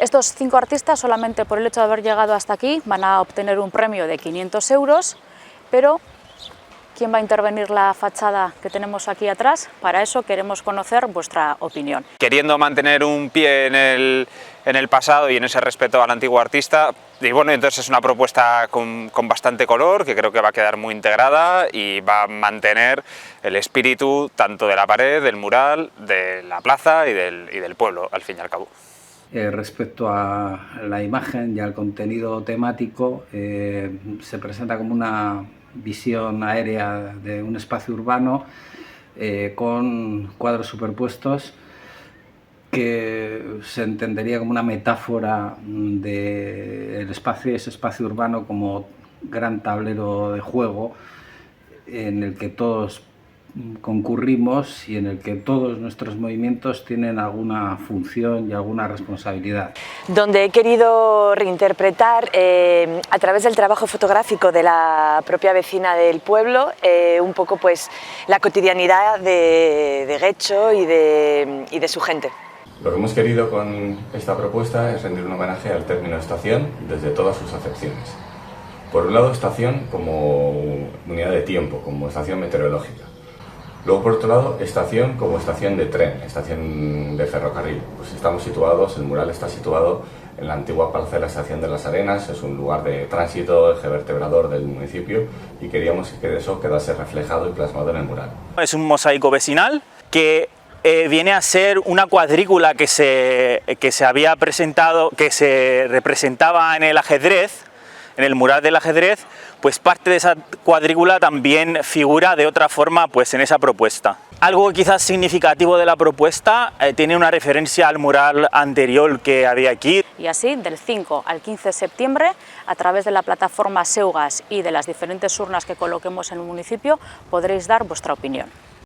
Estos 5 artistas, solamente por el hecho de haber llegado hasta aquí, van a obtener un premio de 500 euros, pero ¿quién va a intervenir la fachada que tenemos aquí atrás? Para eso queremos conocer vuestra opinión. Queriendo mantener un pie en el pasado y en ese respeto al antiguo artista, y bueno, entonces es una propuesta con bastante color, que creo que va a quedar muy integrada y va a mantener el espíritu tanto de la pared, del mural, de la plaza y del pueblo, al fin y al cabo. Respecto a la imagen y al contenido temático, se presenta como una visión aérea de un espacio urbano con cuadros superpuestos que se entendería como una metáfora del espacio, ese espacio urbano como gran tablero de juego en el que todos concurrimos y en el que todos nuestros movimientos tienen alguna función y alguna responsabilidad. Donde he querido reinterpretar a través del trabajo fotográfico de la propia vecina del pueblo un poco pues la cotidianidad de Getxo y de su gente. Lo que hemos querido con esta propuesta es rendir un homenaje al término estación desde todas sus acepciones. Por un lado, estación como unidad de tiempo, como estación meteorológica. Luego, por otro lado, estación como estación de tren, estación de ferrocarril. Pues estamos situados, el mural está situado en la antigua parcela Estación de las Arenas, es un lugar de tránsito, eje vertebrador del municipio, y queríamos que eso quedase reflejado y plasmado en el mural. Es un mosaico vecinal que viene a ser una cuadrícula que se había presentado, que se representaba en el ajedrez, en el mural del ajedrez, pues parte de esa cuadrícula también figura de otra forma pues en esa propuesta. Algo quizás significativo de la propuesta tiene una referencia al mural anterior que había aquí. Y así, del 5 al 15 de septiembre, a través de la plataforma Seugas y de las diferentes urnas que coloquemos en el municipio, podréis dar vuestra opinión.